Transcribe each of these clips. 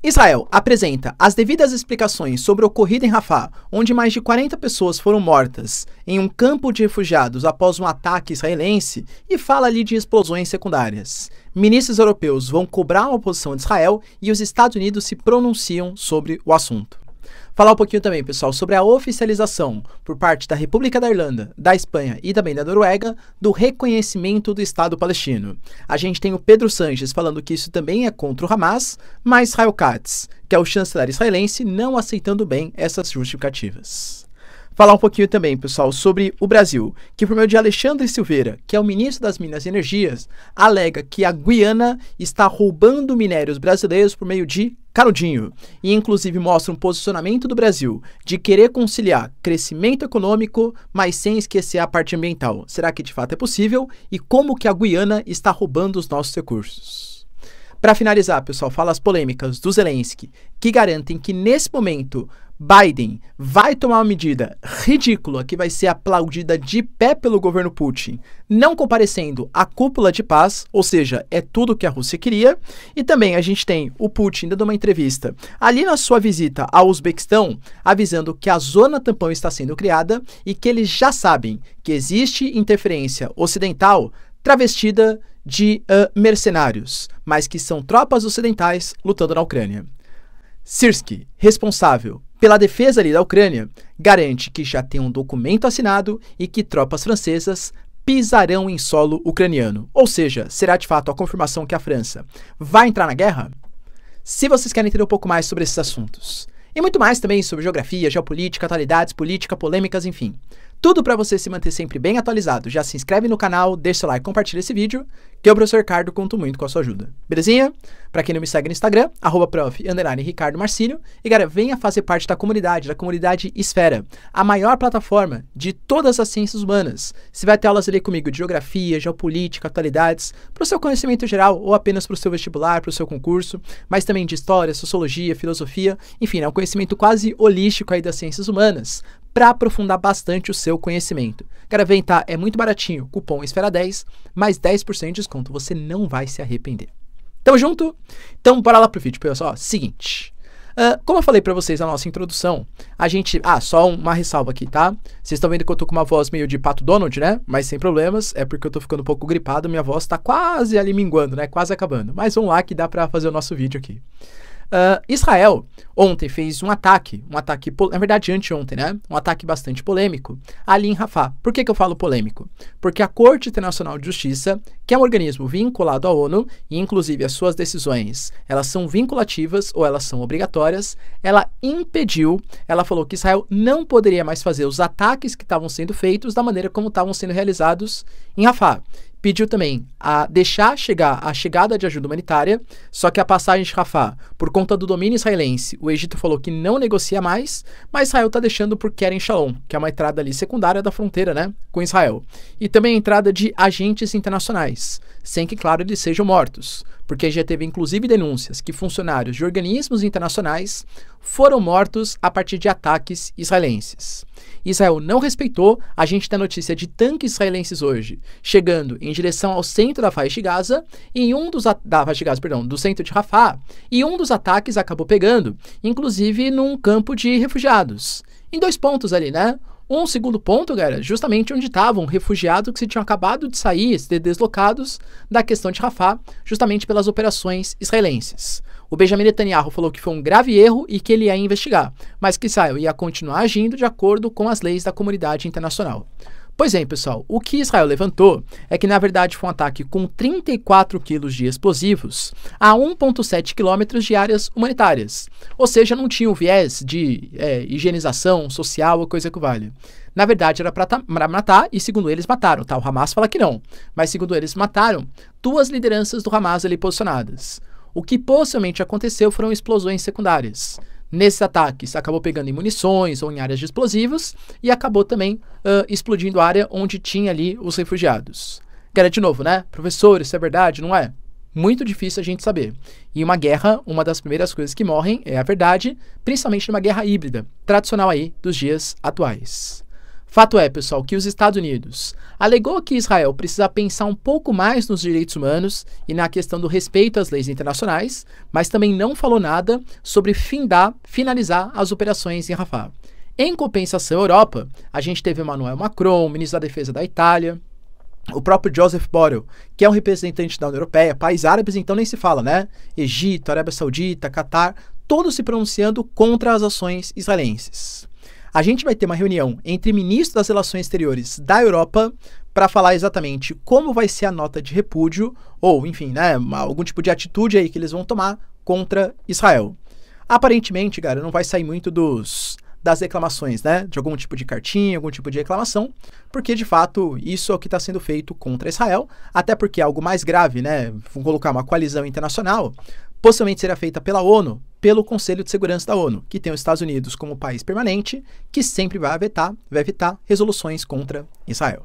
Israel apresenta as devidas explicações sobre o ocorrido em Rafah, onde mais de 40 pessoas foram mortas em um campo de refugiados após um ataque israelense, e fala ali de explosões secundárias. Ministros europeus vão cobrar uma posição de Israel e os Estados Unidos se pronunciam sobre o assunto. Falar um pouquinho também, pessoal, sobre a oficialização por parte da República da Irlanda, da Espanha e também da Noruega do reconhecimento do Estado palestino. A gente tem o Pedro Sanches falando que isso também é contra o Hamas, mas Israel Katz, que é o chanceler israelense, não aceitando bem essas justificativas. Falar um pouquinho também, pessoal, sobre o Brasil, que por meio de Alexandre Silveira, que é o ministro das Minas e Energias, alega que a Guiana está roubando minérios brasileiros por meio de canudinho, e inclusive mostra um posicionamento do Brasil de querer conciliar crescimento econômico, mas sem esquecer a parte ambiental. Será que de fato é possível? E como que a Guiana está roubando os nossos recursos? Para finalizar, pessoal, fala as polêmicas do Zelensky, que garantem que nesse momento Biden vai tomar uma medida ridícula que vai ser aplaudida de pé pelo governo Putin, não comparecendo à cúpula de paz, ou seja, é tudo que a Rússia queria. E também a gente tem o Putin dando uma entrevista ali na sua visita ao Uzbequistão, avisando que a zona tampão está sendo criada e que eles já sabem que existe interferência ocidental travestida de mercenários, mas que são tropas ocidentais lutando na Ucrânia. Sirski, responsável pela defesa ali da Ucrânia, garante que já tem um documento assinado e que tropas francesas pisarão em solo ucraniano. Ou seja, será de fato a confirmação que a França vai entrar na guerra? Se vocês querem entender um pouco mais sobre esses assuntos, e muito mais também sobre geografia, geopolítica, atualidades, política, polêmicas, enfim, tudo para você se manter sempre bem atualizado, já se inscreve no canal, deixa seu like, compartilha esse vídeo, que eu, professor Ricardo, conto muito com a sua ajuda. Belezinha? Para quem não me segue no Instagram, @prof_Ricardo Marcílio, e galera, venha fazer parte da comunidade Esfera, a maior plataforma de todas as ciências humanas. Você vai ter aulas ali comigo de geografia, geopolítica, atualidades, para o seu conhecimento geral, ou apenas para o seu vestibular, para o seu concurso, mas também de história, sociologia, filosofia, enfim, é um conhecimento quase holístico aí das ciências humanas, para aprofundar bastante o seu conhecimento. Cara, vem, tá? É muito baratinho. Cupom Esfera10, mais 10% de desconto. Você não vai se arrepender. Tamo junto? Então, bora lá pro vídeo, pessoal. Seguinte. Como eu falei pra vocês na nossa introdução, a gente... só uma ressalva aqui, tá? Vocês estão vendo que eu tô com uma voz meio de Pato Donald, né? Mas sem problemas, é porque eu tô ficando um pouco gripado, minha voz tá quase ali minguando, né? Quase acabando. Mas vamos lá que dá pra fazer o nosso vídeo aqui. Israel ontem fez um ataque, na verdade anteontem, né? Um ataque bastante polêmico ali em Rafah. Por que eu falo polêmico? Porque a Corte Internacional de Justiça, que é um organismo vinculado à ONU, e inclusive as suas decisões, elas são vinculativas ou elas são obrigatórias, ela impediu, ela falou que Israel não poderia mais fazer os ataques que estavam sendo feitos da maneira como estavam sendo realizados em Rafah. Pediu também a deixar chegar a chegada de ajuda humanitária, só que a passagem de Rafah, por conta do domínio israelense, o Egito falou que não negocia mais, mas Israel está deixando por Kerem Shalom, que é uma entrada ali secundária da fronteira, né, com Israel. E também a entrada de agentes internacionais, sem que, claro, eles sejam mortos, porque já teve inclusive denúncias que funcionários de organismos internacionais foram mortos a partir de ataques israelenses. Israel não respeitou. A gente tem notícia de tanques israelenses hoje chegando em direção ao centro da faixa de Gaza, e do centro de Rafah, e um dos ataques acabou pegando, inclusive num campo de refugiados. Em 2 pontos ali, né? Um segundo ponto, galera, justamente onde estavam refugiados que se tinham acabado de sair, ser deslocados da questão de Rafah, justamente pelas operações israelenses. O Benjamin Netanyahu falou que foi um grave erro e que ele ia investigar, mas que Israel ia continuar agindo de acordo com as leis da comunidade internacional. Pois bem, pessoal, o que Israel levantou é que, na verdade, foi um ataque com 34 quilos de explosivos a 1,7 quilômetros de áreas humanitárias. Ou seja, não tinha o viés de higienização social ou coisa que vale. Na verdade, era para matar, e segundo eles mataram, tá? O Hamas fala que não, mas segundo eles mataram 2 lideranças do Hamas ali posicionadas. O que possivelmente aconteceu foram explosões secundárias. Nesses ataques, acabou pegando em munições ou em áreas de explosivos e acabou também explodindo a área onde tinha ali os refugiados. Que era de novo, né? Professor, isso é verdade? Não é? Muito difícil a gente saber. E uma guerra, uma das primeiras coisas que morrem é a verdade, principalmente numa guerra híbrida, tradicional aí dos dias atuais. Fato é, pessoal, que os Estados Unidos alegou que Israel precisa pensar um pouco mais nos direitos humanos e na questão do respeito às leis internacionais, mas também não falou nada sobre finalizar as operações em Rafah. Em compensação, a Europa, a gente teve Emmanuel Macron, ministro da Defesa da Itália, o próprio Joseph Borrell, que é um representante da União Europeia, países árabes então nem se fala, né? Egito, Arábia Saudita, Catar, todos se pronunciando contra as ações israelenses. A gente vai ter uma reunião entre ministros das Relações Exteriores da Europa para falar exatamente como vai ser a nota de repúdio, ou enfim, né, algum tipo de atitude aí que eles vão tomar contra Israel. Aparentemente, cara, não vai sair muito das reclamações, né, de algum tipo de cartinha, algum tipo de reclamação, porque de fato isso é o que está sendo feito contra Israel, até porque é algo mais grave, né, vamos colocar uma coalizão internacional, possivelmente será feita pela ONU, pelo Conselho de Segurança da ONU, que tem os Estados Unidos como país permanente, que sempre vai evitar resoluções contra Israel.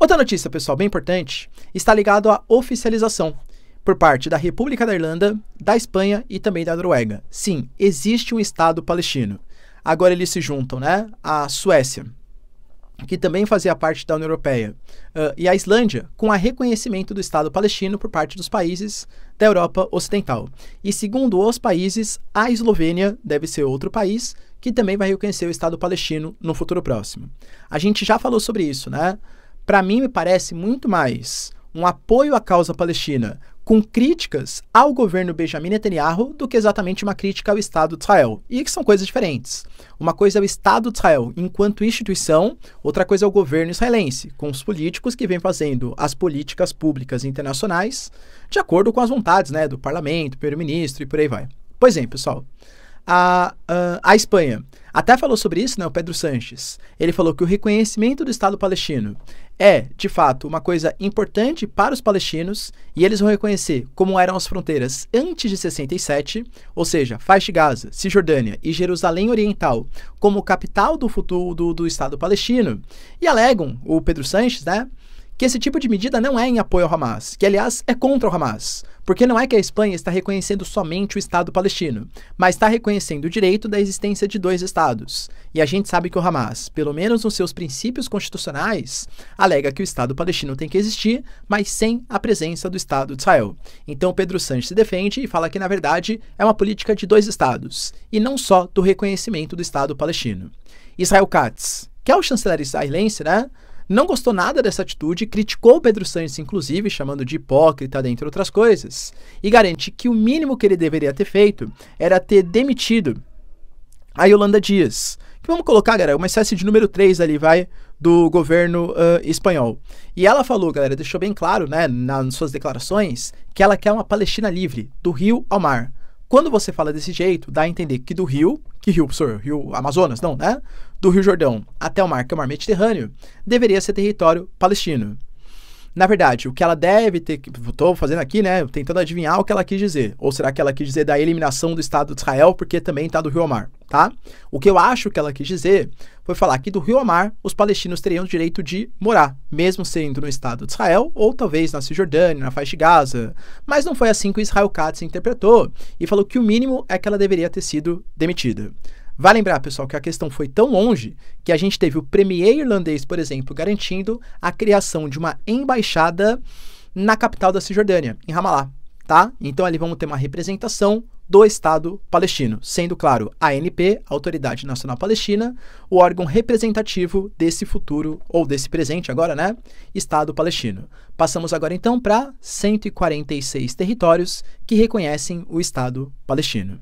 Outra notícia, pessoal, bem importante, está ligado à oficialização por parte da República da Irlanda, da Espanha e também da Noruega. Sim, existe um Estado palestino. Agora eles se juntam, né? A Suécia, que também fazia parte da União Europeia, e a Islândia, com o reconhecimento do Estado palestino por parte dos países da Europa Ocidental. E segundo os países, a Eslovênia deve ser outro país que também vai reconhecer o Estado palestino no futuro próximo. A gente já falou sobre isso, né? Para mim, me parece muito mais um apoio à causa palestina com críticas ao governo Benjamin Netanyahu do que exatamente uma crítica ao Estado de Israel. E que são coisas diferentes. Uma coisa é o Estado de Israel enquanto instituição, outra coisa é o governo israelense, com os políticos que vêm fazendo as políticas públicas internacionais de acordo com as vontades, né, do parlamento, primeiro-ministro e por aí vai. Pois é, pessoal. A Espanha até falou sobre isso, né, o Pedro Sánchez. Ele falou que o reconhecimento do Estado palestino é, de fato, uma coisa importante para os palestinos e eles vão reconhecer como eram as fronteiras antes de 67, ou seja, faixa de Gaza, Cisjordânia e Jerusalém Oriental como capital do futuro do Estado palestino. E alegam, o Pedro Sánchez, né, que esse tipo de medida não é em apoio ao Hamas, que aliás é contra o Hamas, porque não é que a Espanha está reconhecendo somente o Estado palestino, mas está reconhecendo o direito da existência de dois Estados. E a gente sabe que o Hamas, pelo menos nos seus princípios constitucionais, alega que o Estado palestino tem que existir, mas sem a presença do Estado de Israel. Então o Pedro Sánchez se defende e fala que, na verdade, é uma política de dois Estados, e não só do reconhecimento do Estado palestino. Israel Katz, que é o chanceler israelense, né? Não gostou nada dessa atitude, criticou o Pedro Sánchez, inclusive, chamando de hipócrita, dentre outras coisas, e garante que o mínimo que ele deveria ter feito era ter demitido a Yolanda Díaz, que vamos colocar, galera, uma espécie de número 3 ali, vai, do governo espanhol. E ela falou, galera, deixou bem claro, né, nas suas declarações, que ela quer uma Palestina livre, do rio ao mar. Quando você fala desse jeito, dá a entender que do rio, professor? Rio Amazonas, não, né? Do Rio Jordão até o mar, que é o mar Mediterrâneo, deveria ser território palestino. Na verdade, o que ela deve ter... Estou fazendo aqui, né? Tentando adivinhar o que ela quis dizer. Ou será que ela quis dizer da eliminação do Estado de Israel, porque também está do rio ao mar, tá? O que eu acho que ela quis dizer foi falar que do rio ao mar, os palestinos teriam o direito de morar, mesmo sendo no Estado de Israel, ou talvez na Cisjordânia, na faixa de Gaza. Mas não foi assim que o Israel Katz interpretou, e falou que o mínimo é que ela deveria ter sido demitida. Vai lembrar, pessoal, que a questão foi tão longe que a gente teve o premier irlandês, por exemplo, garantindo a criação de uma embaixada na capital da Cisjordânia, em Ramallah, tá? Então ali vamos ter uma representação do Estado palestino, sendo, claro, a ANP, a Autoridade Nacional Palestina, o órgão representativo desse futuro, ou desse presente agora, né, Estado palestino. Passamos agora então para 146 territórios que reconhecem o Estado palestino.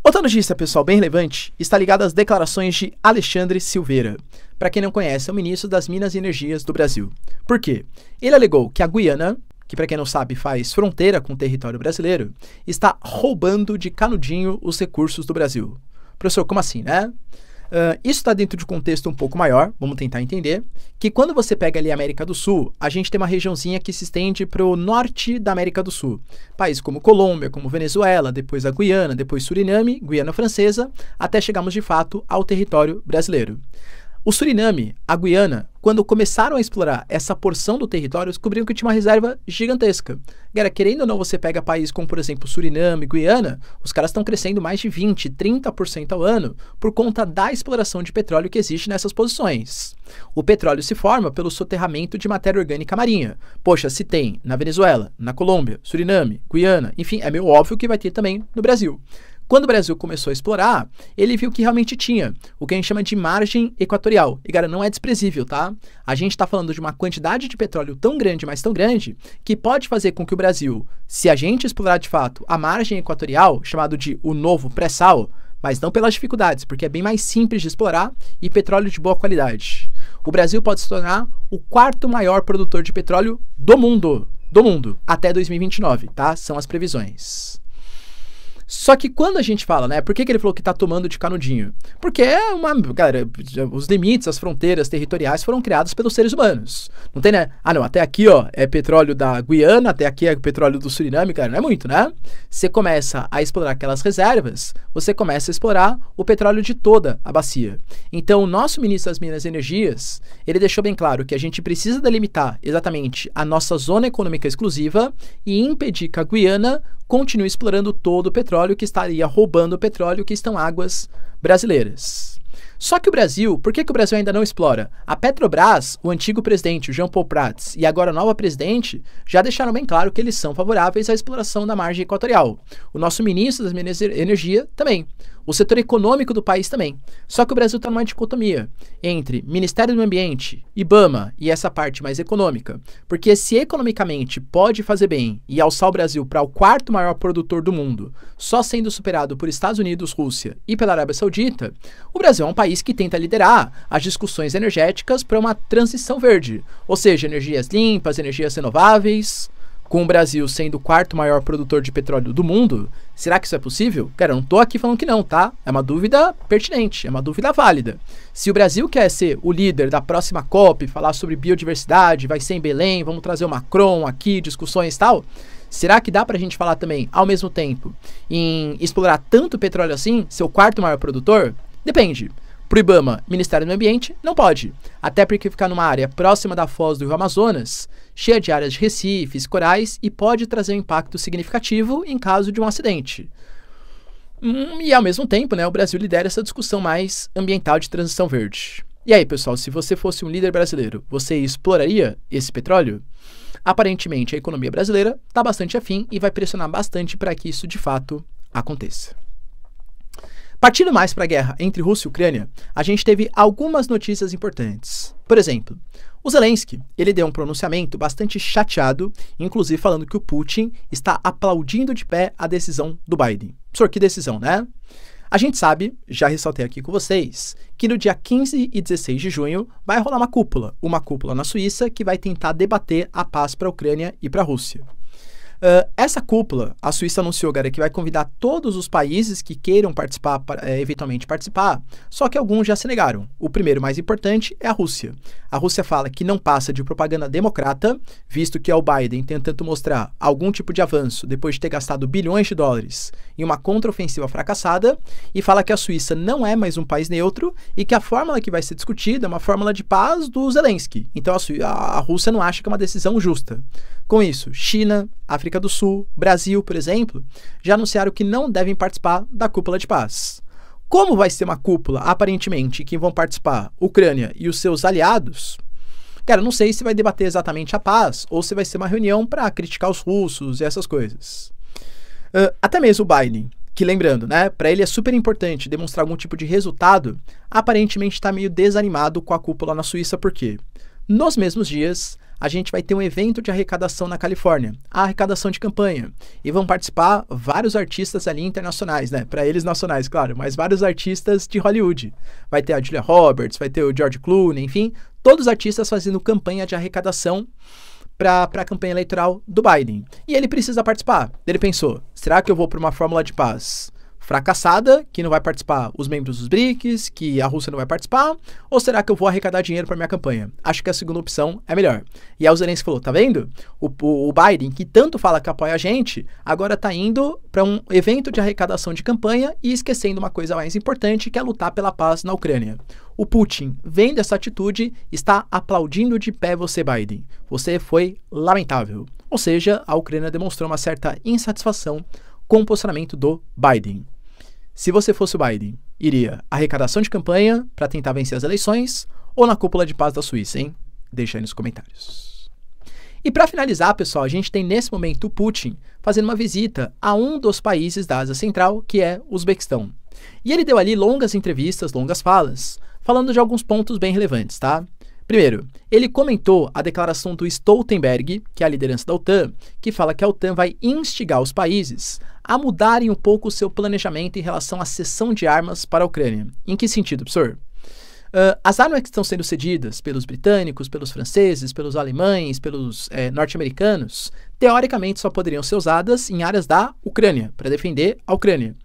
Outra notícia, pessoal, bem relevante, está ligada às declarações de Alexandre Silveira. Para quem não conhece, é o ministro das Minas e Energias do Brasil. Por quê? Ele alegou que a Guiana, que para quem não sabe faz fronteira com o território brasileiro, está roubando de canudinho os recursos do Brasil. Professor, como assim, né? Isso está dentro de um contexto um pouco maior, vamos tentar entender, que quando você pega ali a América do Sul, a gente tem uma regiãozinha que se estende para o norte da América do Sul. Países como Colômbia, como Venezuela, depois a Guiana, depois Suriname, Guiana Francesa, até chegamos de fato ao território brasileiro. O Suriname, a Guiana, quando começaram a explorar essa porção do território, descobriram que tinha uma reserva gigantesca. Galera, querendo ou não, você pega países como, por exemplo, Suriname, Guiana, os caras estão crescendo mais de 20%, 30% ao ano por conta da exploração de petróleo que existe nessas posições. O petróleo se forma pelo soterramento de matéria orgânica marinha. Poxa, se tem na Venezuela, na Colômbia, Suriname, Guiana, enfim, é meio óbvio que vai ter também no Brasil. Quando o Brasil começou a explorar, ele viu que realmente tinha o que a gente chama de margem equatorial. E, cara, não é desprezível, tá? A gente está falando de uma quantidade de petróleo tão grande, mas tão grande, que pode fazer com que o Brasil, se a gente explorar de fato a margem equatorial, chamado de o novo pré-sal, mas não pelas dificuldades, porque é bem mais simples de explorar e petróleo de boa qualidade. O Brasil pode se tornar o quarto maior produtor de petróleo do mundo, até 2029, tá? São as previsões. Só que quando a gente fala, né, por que ele falou que tá tomando de canudinho? Porque galera, os limites, as fronteiras territoriais foram criadas pelos seres humanos. Não tem, né? Ah, não, até aqui, ó, é petróleo da Guiana, até aqui é petróleo do Suriname, cara, não é muito, né? Você começa a explorar aquelas reservas, você começa a explorar o petróleo de toda a bacia. Então, o nosso ministro das Minas e Energias, ele deixou bem claro que a gente precisa delimitar exatamente a nossa zona econômica exclusiva e impedir que a Guiana continue explorando todo o petróleo que estaria roubando o petróleo que estão águas brasileiras. Só que o Brasil, por que o Brasil ainda não explora? A Petrobras, o antigo presidente, o Jean Paul Prats, e agora a nova presidente, já deixaram bem claro que eles são favoráveis à exploração da margem equatorial. O nosso ministro das Minas e Energia também. O setor econômico do país também. Só que o Brasil está numa dicotomia entre Ministério do Meio Ambiente, IBAMA e essa parte mais econômica. Porque se economicamente pode fazer bem e alçar o Brasil para o quarto maior produtor do mundo, só sendo superado por Estados Unidos, Rússia e pela Arábia Saudita, o Brasil é um país que tenta liderar as discussões energéticas para uma transição verde. Ou seja, energias limpas, energias renováveis. Com o Brasil sendo o quarto maior produtor de petróleo do mundo, será que isso é possível? Cara, eu não tô aqui falando que não, tá? É uma dúvida pertinente, é uma dúvida válida. Se o Brasil quer ser o líder da próxima COP, falar sobre biodiversidade, vai ser em Belém, vamos trazer o Macron aqui, discussões e tal, será que dá pra gente falar também, ao mesmo tempo, em explorar tanto petróleo assim, ser o quarto maior produtor? Depende. Pro IBAMA, Ministério do Meio Ambiente, não pode. Até porque ficar numa área próxima da foz do Rio Amazonas, cheia de áreas de recifes, corais, e pode trazer um impacto significativo em caso de um acidente. E ao mesmo tempo, né, o Brasil lidera essa discussão mais ambiental de transição verde. E aí, pessoal, se você fosse um líder brasileiro, você exploraria esse petróleo? Aparentemente, a economia brasileira está bastante afim e vai pressionar bastante para que isso de fato aconteça. Partindo mais para a guerra entre Rússia e Ucrânia, a gente teve algumas notícias importantes. Por exemplo, o Zelensky, ele deu um pronunciamento bastante chateado, inclusive falando que o Putin está aplaudindo de pé a decisão do Biden. Professor, que decisão, né? A gente sabe, já ressaltei aqui com vocês, que no dia 15 e 16 de junho vai rolar uma cúpula na Suíça que vai tentar debater a paz para a Ucrânia e para a Rússia. Essa cúpula, a Suíça anunciou, galera, que vai convidar todos os países que queiram participar, eventualmente participar, só que alguns já se negaram. O primeiro, mais importante, é a Rússia. A Rússia fala que não passa de propaganda democrata, visto que é o Biden tentando mostrar algum tipo de avanço depois de ter gastado bilhões de dólares em uma contraofensiva fracassada, e fala que a Suíça não é mais um país neutro e que a fórmula que vai ser discutida é uma fórmula de paz do Zelensky. Então a Rússia não acha que é uma decisão justa. Com isso, China, África do Sul, Brasil, por exemplo, já anunciaram que não devem participar da cúpula de paz. Como vai ser uma cúpula, aparentemente, que vão participar Ucrânia e os seus aliados, cara, não sei se vai debater exatamente a paz ou se vai ser uma reunião para criticar os russos e essas coisas. Até mesmo o Biden, que lembrando, né, para ele é super importante demonstrar algum tipo de resultado, aparentemente está meio desanimado com a cúpula na Suíça, por quê? Nos mesmos dias, a gente vai ter um evento de arrecadação na Califórnia, a arrecadação de campanha, e vão participar vários artistas ali internacionais, né? Para eles nacionais, claro, mas vários artistas de Hollywood. Vai ter a Julia Roberts, vai ter o George Clooney, enfim, todos os artistas fazendo campanha de arrecadação para a campanha eleitoral do Biden. E ele precisa participar. Ele pensou, será que eu vou para uma fórmula de paz fracassada, que não vai participar os membros dos BRICS, que a Rússia não vai participar, ou será que eu vou arrecadar dinheiro para minha campanha? Acho que a segunda opção é melhor. E aí o Zelensky falou, tá vendo? O Biden, que tanto fala que apoia a gente, agora tá indo para um evento de arrecadação de campanha e esquecendo uma coisa mais importante, que é lutar pela paz na Ucrânia. O Putin, vendo essa atitude, está aplaudindo de pé você, Biden. Você foi lamentável. Ou seja, a Ucrânia demonstrou uma certa insatisfação com o posicionamento do Biden. Se você fosse o Biden, iria arrecadação de campanha para tentar vencer as eleições ou na cúpula de paz da Suíça, hein? Deixa aí nos comentários. E para finalizar, pessoal, a gente tem nesse momento o Putin fazendo uma visita a um dos países da Ásia Central, que é o Uzbequistão. E ele deu ali longas entrevistas, longas falas, falando de alguns pontos bem relevantes, tá? Primeiro, ele comentou a declaração do Stoltenberg, que é a liderança da OTAN, que fala que a OTAN vai instigar os países a mudarem um pouco o seu planejamento em relação à cessão de armas para a Ucrânia. Em que sentido, professor? As armas que estão sendo cedidas pelos britânicos, pelos franceses, pelos alemães, pelos norte-americanos, teoricamente só poderiam ser usadas em áreas da Ucrânia, para defender a Ucrânia.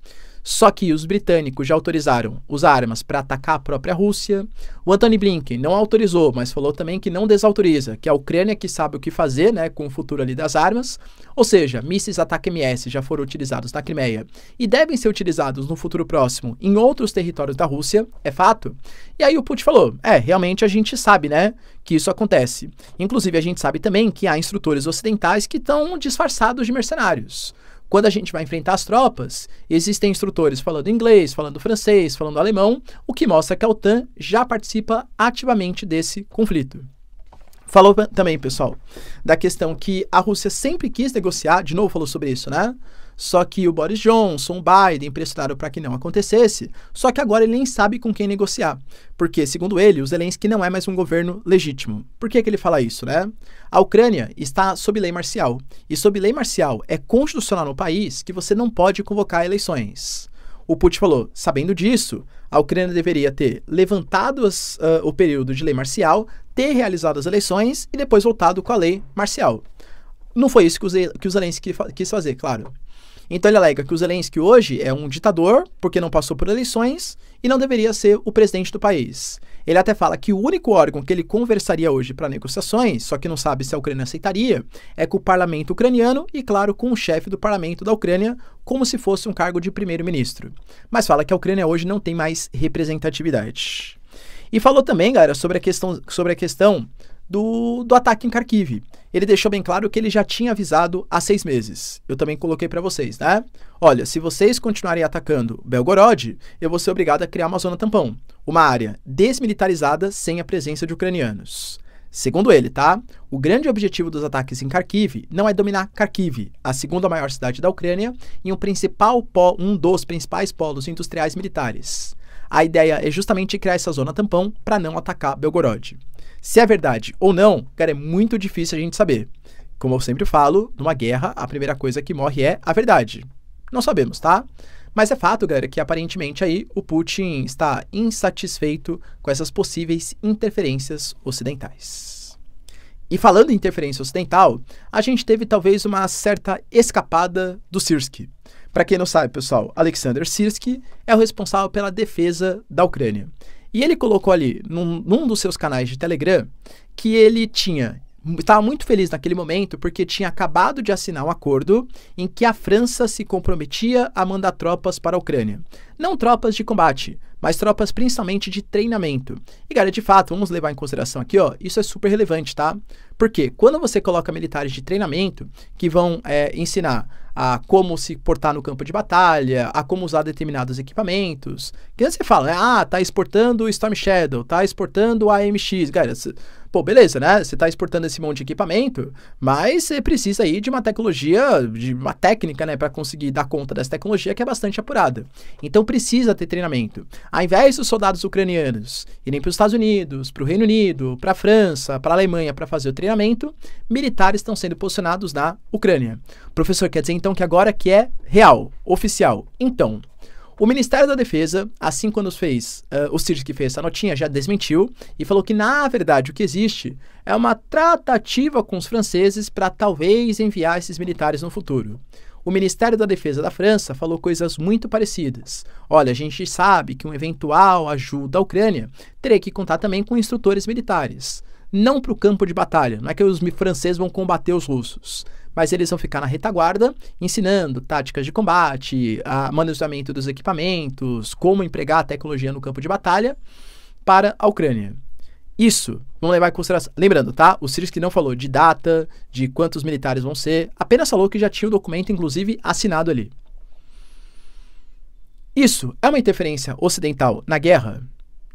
Só que os britânicos já autorizaram usar armas para atacar a própria Rússia. O Antony Blinken não autorizou, mas falou também que não desautoriza, que a Ucrânia que sabe o que fazer, né, com o futuro ali das armas. Ou seja, mísseis ATACMS já foram utilizados na Crimeia e devem ser utilizados no futuro próximo em outros territórios da Rússia, é fato. E aí o Putin falou, realmente a gente sabe, né, que isso acontece. Inclusive a gente sabe também que há instrutores ocidentais que estão disfarçados de mercenários. Quando a gente vai enfrentar as tropas, existem instrutores falando inglês, falando francês, falando alemão, o que mostra que a OTAN já participa ativamente desse conflito. Falou também, pessoal, da questão que a Rússia sempre quis negociar, de novo falou sobre isso, né? Só que o Boris Johnson, o Biden pressionaram para que não acontecesse, só que agora ele nem sabe com quem negociar. Porque, segundo ele, o Zelensky não é mais um governo legítimo. Por que ele fala isso, né? A Ucrânia está sob lei marcial. E sob lei marcial é constitucional no país que você não pode convocar eleições. O Putin falou, sabendo disso, a Ucrânia deveria ter levantado o período de lei marcial, ter realizado as eleições e depois voltado com a lei marcial. Não foi isso que o Zelensky quis fazer, claro. Então ele alega que o Zelensky hoje é um ditador porque não passou por eleições e não deveria ser o presidente do país. Ele até fala que o único órgão que ele conversaria hoje para negociações, só que não sabe se a Ucrânia aceitaria, é com o parlamento ucraniano e, claro, com o chefe do parlamento da Ucrânia, como se fosse um cargo de primeiro-ministro. Mas fala que a Ucrânia hoje não tem mais representatividade. E falou também, galera, sobre a questão do ataque em Kharkiv. Ele deixou bem claro que ele já tinha avisado há 6 meses. Eu também coloquei para vocês, né? Olha, se vocês continuarem atacando Belgorod, eu vou ser obrigado a criar uma zona tampão. Uma área desmilitarizada sem a presença de ucranianos. Segundo ele, tá? O grande objetivo dos ataques em Kharkiv não é dominar Kharkiv, a segunda maior cidade da Ucrânia, e um dos principais polos industriais militares. A ideia é justamente criar essa zona tampão para não atacar Belgorod. Se é verdade ou não, cara, é muito difícil a gente saber. Como eu sempre falo, numa guerra, a primeira coisa que morre é a verdade. Não sabemos, tá? Mas é fato, galera, que aparentemente aí o Putin está insatisfeito com essas possíveis interferências ocidentais. E falando em interferência ocidental, a gente teve talvez uma certa escapada do Syrskyi. Para quem não sabe, pessoal, Alexander Syrskyi é o responsável pela defesa da Ucrânia. E ele colocou ali, num dos seus canais de Telegram, que ele estava muito feliz naquele momento porque tinha acabado de assinar um acordo em que a França se comprometia a mandar tropas para a Ucrânia. Não tropas de combate, mas tropas principalmente de treinamento. E, galera, de fato, vamos levar em consideração aqui, ó, isso é super relevante, tá? Porque quando você coloca militares de treinamento que vão ensinar a como se portar no campo de batalha, a como usar determinados equipamentos, que você fala, tá exportando o Storm Shadow, tá exportando o AMX, galera, pô, beleza, né? Você tá exportando esse monte de equipamento, mas você precisa aí de uma tecnologia, de uma técnica, né, para conseguir dar conta dessa tecnologia que é bastante apurada. Então precisa ter treinamento. Ao invés dos soldados ucranianos irem para os Estados Unidos, para o Reino Unido, para a França, para a Alemanha para fazer o treinamento, militares estão sendo posicionados na Ucrânia. Professor, quer dizer então que agora que é real, oficial. Então, o Ministério da Defesa, assim quando o Syrskyi fez essa notinha, já desmentiu e falou que, na verdade, o que existe é uma tratativa com os franceses para talvez enviar esses militares no futuro. o Ministério da Defesa da França falou coisas muito parecidas. Olha, a gente sabe que uma eventual ajuda à Ucrânia teria que contar também com instrutores militares. Não para o campo de batalha, não é que os franceses vão combater os russos, mas eles vão ficar na retaguarda, ensinando táticas de combate, manuseamento dos equipamentos, como empregar a tecnologia no campo de batalha para a Ucrânia. Isso, vamos levar em consideração. Lembrando, tá? O Sirski não falou de data, de quantos militares vão ser, apenas falou que já tinha o documento, inclusive, assinado ali. Isso é uma interferência ocidental na guerra?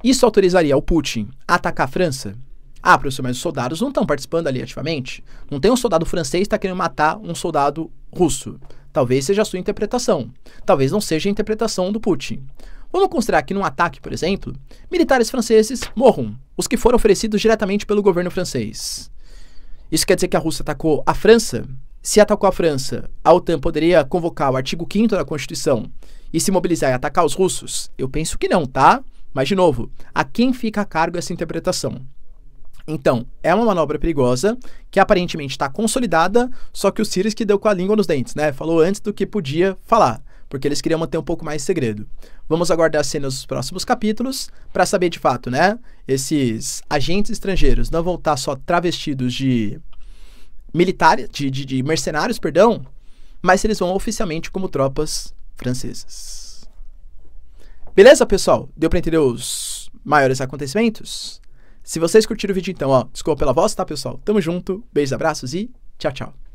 Isso autorizaria o Putin a atacar a França? Ah, professor, mas os soldados não estão participando ali ativamente. Não tem um soldado francês que está querendo matar um soldado russo. Talvez seja a sua interpretação. Talvez não seja a interpretação do Putin. Vamos considerar que num ataque, por exemplo, militares franceses morram, os que foram oferecidos diretamente pelo governo francês. Isso quer dizer que a Rússia atacou a França? Se atacou a França, a OTAN poderia convocar o artigo 5º da Constituição e se mobilizar e atacar os russos? Eu penso que não, tá? Mas, de novo, a quem fica a cargo essa interpretação? Então, é uma manobra perigosa, que aparentemente está consolidada, só que o Sirski deu com a língua nos dentes, né? Falou antes do que podia falar, porque eles queriam manter um pouco mais de segredo. Vamos aguardar as cenas dos próximos capítulos para saber de fato, né? Esses agentes estrangeiros não vão estar só travestidos de militares, de mercenários, perdão, mas eles vão oficialmente como tropas francesas. Beleza, pessoal? Deu para entender os maiores acontecimentos? Se vocês curtiram o vídeo, então, desculpa pela voz, tá, pessoal? Tamo junto, beijos, abraços e tchau, tchau.